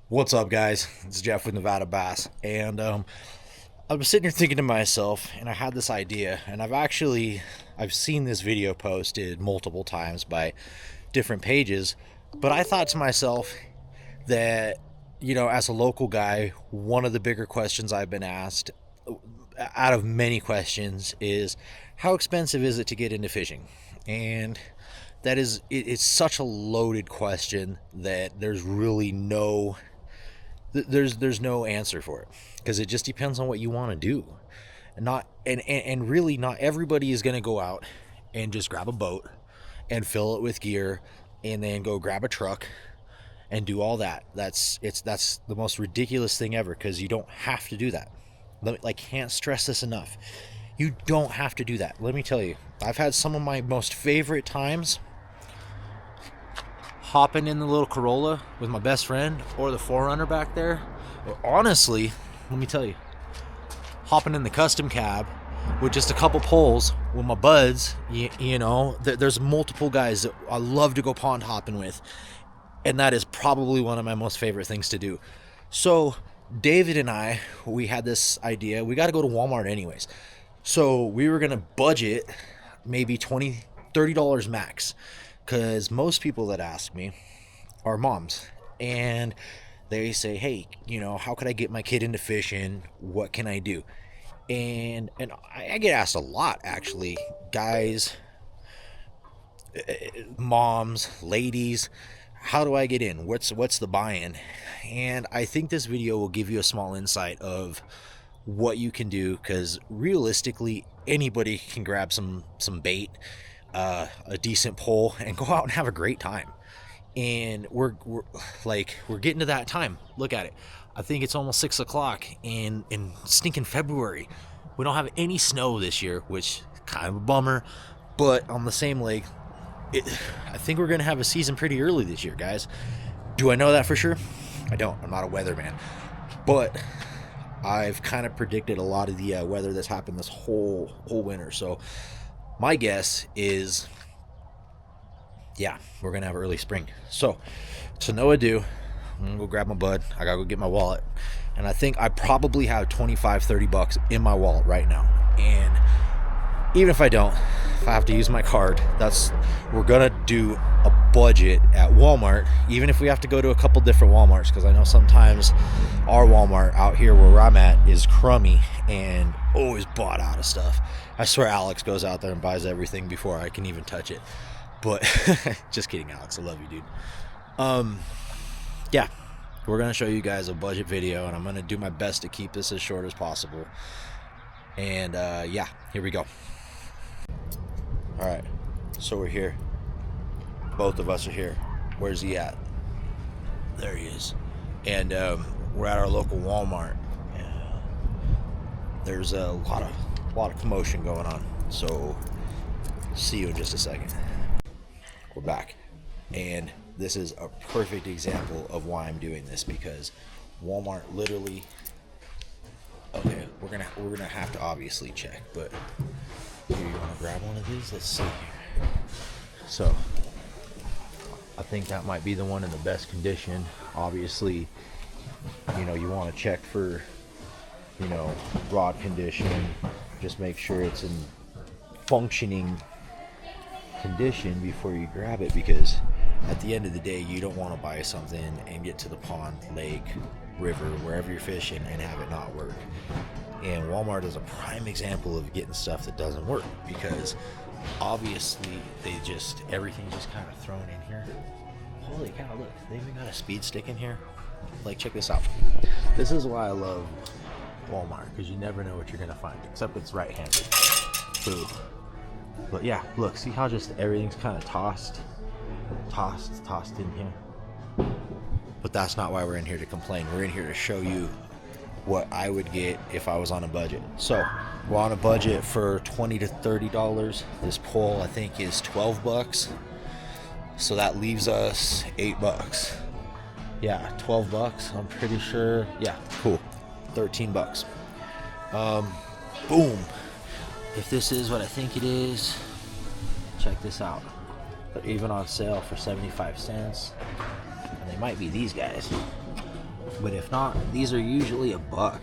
What's up, guys? It's Jeff with Nevada Bass, and I was sitting here thinking to myself, and I had this idea, and I've seen this video posted multiple times by different pages, but I thought to myself that, as a local guy, one of the bigger questions I've been asked, out of many questions, is how expensive is it to get into fishing? And it's such a loaded question that there's no answer for it, because it just depends on what you want to do. And really, not everybody is going to go out and just grab a boat and fill it with gear and then go grab a truck and do all that. That's the most ridiculous thing ever, because you don't have to do that. Can't stress this enough. You don't have to do that. Let me tell you, I've had some of my most favorite times hopping in the little Corolla with my best friend, or the 4Runner back there. Or honestly, let me tell you, hopping in the custom cab with just a couple poles with my buds. There's multiple guys that I love to go pond hopping with, and that is probably one of my most favorite things to do. So David and I, we had this idea. We got to go to Walmart anyways, so we were gonna budget maybe $20-30 max, because most people that ask me are moms, and they say, hey, how could I get my kid into fishing? What can I do? And I get asked a lot, actually. Guys, moms, ladies, how do I get in? What's the buy-in? And I think this video will give you a small insight of what you can do, because realistically, anybody can grab some bait, a decent pole, and go out and have a great time. And we're getting to that time. Look at it. I think it's almost 6 o'clock in stinking February. We don't have any snow this year, which is kind of a bummer. But on the same leg, I think we're gonna have a season pretty early this year, guys. Do I know that for sure? I don't. I'm not a weatherman, but I've kind of predicted a lot of the weather that's happened this whole winter. So my guess is, yeah, we're gonna have early spring. So to no ado, I'm gonna go grab my bud. I gotta go get my wallet, and I think I probably have 25-30 bucks in my wallet right now. And even if I don't, if I have to use my card, we're gonna do a budget at Walmart, even if we have to go to a couple different Walmarts, because I know sometimes our Walmart out here where I'm at is crummy and always bought out of stuff. I swear Alex goes out there and buys everything before I can even touch it. But just kidding, Alex. I love you, dude. Yeah, we're gonna show you guys a budget video, and I'm gonna do my best to keep this as short as possible. And yeah, here we go. All right, so we're here. Both of us are here. Where's he at? There he is. And we're at our local Walmart. There's a lot of commotion going on. So see you in just a second. We're back, and this is a perfect example of why I'm doing this, because Walmart literally. Okay, we're gonna have to obviously check, but here, you want to grab one of these? Let's see here. So I think that might be the one in the best condition. Obviously, you want to check for rod condition. Just make sure it's in functioning condition before you grab it, because at the end of the day, you don't want to buy something and get to the pond, lake, river, wherever you're fishing, and have it not work. And Walmart is a prime example of getting stuff that doesn't work, because obviously everything's just kind of thrown in here. Holy cow, look, they even got a speed stick in here. Check this out. This is why I love Walmart, because you never know what you're gonna find, except it's right-handed. Boo. But yeah, look, see how just everything's kind of tossed in here? But that's not why we're in here to complain. We're in here to show you what I would get if I was on a budget. So we're on a budget for $20 to $30. This pole, I think, is 12 bucks. So that leaves us 8 bucks. Yeah, 12 bucks, I'm pretty sure. Yeah, cool. 13 bucks. Boom. If this is what I think it is, check this out. They're even on sale for 75 cents. And they might be these guys. But if not, these are usually $1.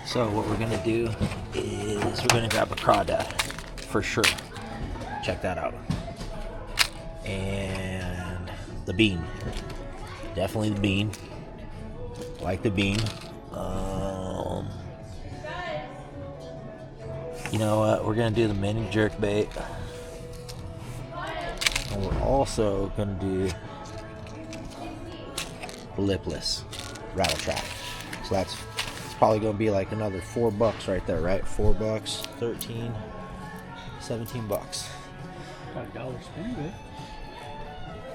So what we're gonna do is we're gonna grab a crawdad for sure. Check that out. And the bean, definitely the bean. Like the bean. You know what? We're gonna do the mini jerk bait, and we're also gonna do the lipless rattle trap. So it's probably gonna be like another $4 right there, right? $4, 13, $17. Got $1 spinnerbait.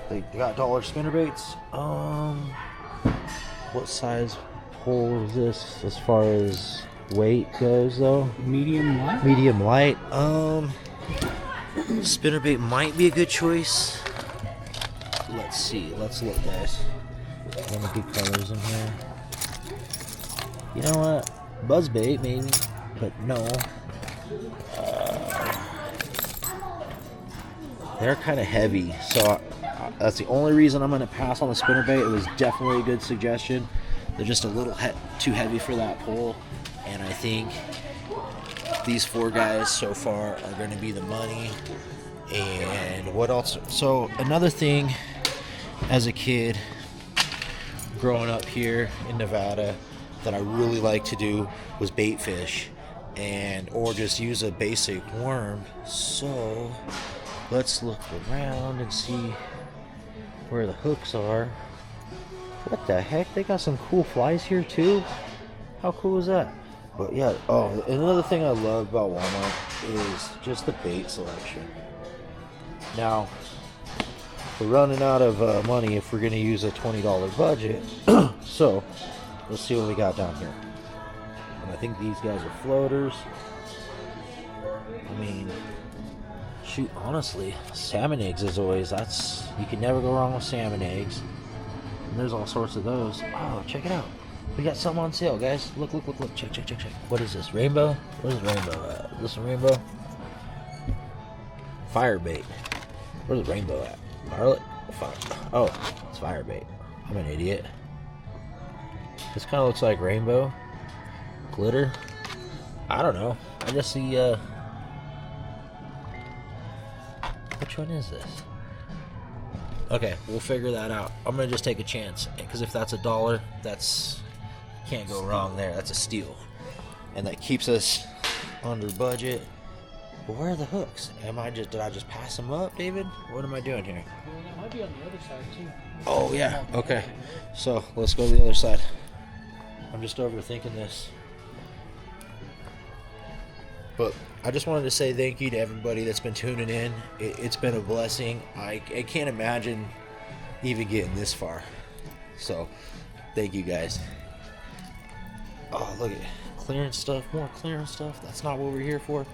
They got dollar spinnerbaits. What size pole is this as far as weight goes though? Medium light? Medium light. Spinnerbait might be a good choice. Let's see. Let's look, guys. Any good colors in here? You know what? Buzzbait maybe, but no. They're kind of heavy, so that's the only reason I'm going to pass on the spinnerbait. It was definitely a good suggestion. They're just a little too heavy for that pole, and I think these 4 guys so far are going to be the money. And what else? So another thing, as a kid growing up here in Nevada, that I really like to do was bait fish, or just use a basic worm. So let's look around and see where the hooks are. What the heck? They got some cool flies here too. How cool is that? But yeah, another thing I love about Walmart is just the bait selection. Now, we're running out of money if we're going to use a $20 budget. So, let's see what we got down here. And I think these guys are floaters. I mean, shoot, honestly, salmon eggs is always, you can never go wrong with salmon eggs. And there's all sorts of those. Oh, check it out. We got some on sale, guys. Look. Check. What is this? Rainbow? What is rainbow at? Is this a rainbow? Fire bait. Where's the rainbow at? Violet? Oh, it's fire bait. I'm an idiot. This kind of looks like rainbow. Glitter. I don't know. I just see, which one is this? Okay, we'll figure that out. I'm gonna just take a chance, because if that's $1, can't go wrong there. That's a steal, and that keeps us under budget. But where are the hooks? Did I just pass them up, David? What am I doing here? Well, that might be on the other side too. Oh yeah. Okay. So let's go to the other side. I'm just overthinking this. But I just wanted to say thank you to everybody that's been tuning in. It's been a blessing. I can't imagine even getting this far. So, thank you guys. Oh, look at it. Clearance stuff, more clearance stuff. That's not what we're here for.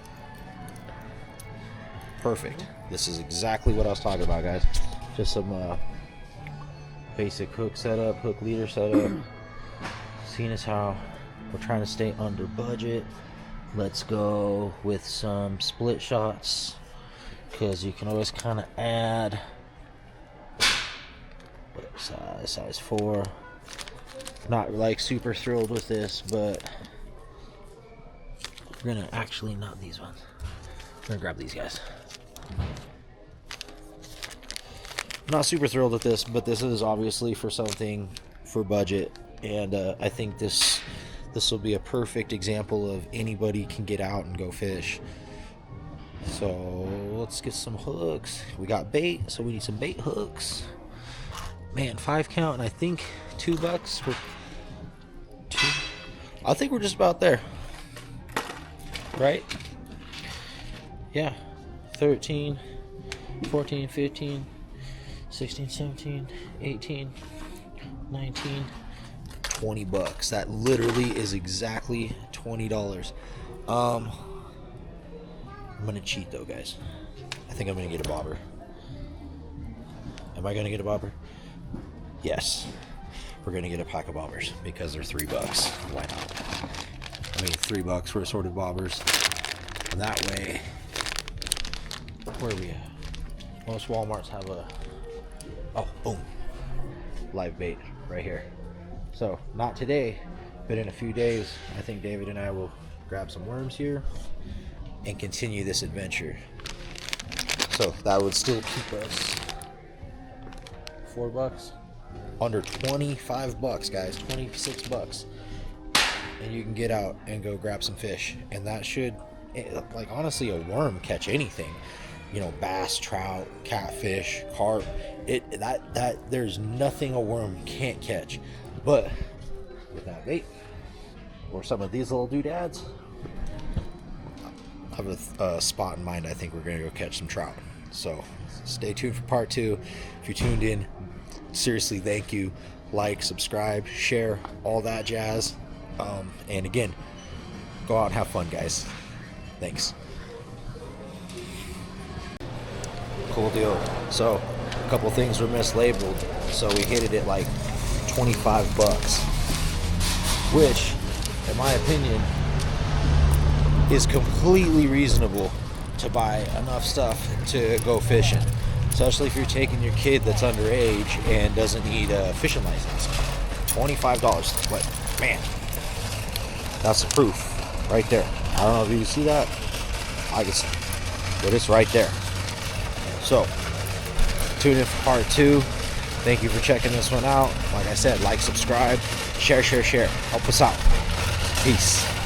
Perfect. This is exactly what I was talking about, guys. Just some basic hook setup, hook leader setup. Seeing as how we're trying to stay under budget, let's go with some split shots, because you can always kind of add what size 4. Not like super thrilled with this, but we're gonna actually not these ones. We're gonna grab these guys. Not super thrilled with this, but this is obviously for something for budget, and I think this will be a perfect example of anybody can get out and go fish. So let's get some hooks. We got bait, so we need some bait hooks. Man, 5 count, and I think $2 for 2. I think we're just about there, right? Yeah. 13, 14, 15, 16, 17, 18, 19, $20. That literally is exactly $20. I'm gonna cheat though, guys. I think I'm gonna get a bobber. Am I gonna get a bobber? Yes. We're gonna get a pack of bobbers because they're $3. Why not? I mean, $3 for assorted bobbers. And that way, where are we at? Most Walmarts have a, oh, boom, live bait right here. So not today, but in a few days, I think David and I will grab some worms here and continue this adventure. So that would still keep us $4, under 25 bucks, guys, 26 bucks, and you can get out and go grab some fish. And that should, like, honestly, a worm catch anything, you know, bass, trout, catfish, carp. That there's nothing a worm can't catch. But with that bait or some of these little doodads, I have a spot in mind. I think we're gonna go catch some trout. So stay tuned for part 2. If you're tuned in, seriously, thank you. Like, subscribe, share, all that jazz. And again, go out and have fun, guys. Thanks. Cool deal. So a couple things were mislabeled, so we hit it at like 25 bucks, which in my opinion is completely reasonable to buy enough stuff to go fishing, especially if you're taking your kid that's underage and doesn't need a fishing license. $25. But man, that's the proof right there. I don't know if you can see that. I can see, but it's right there. So tune in for part 2. Thank you for checking this one out. Like I said, like, subscribe, share. Help us out. Peace.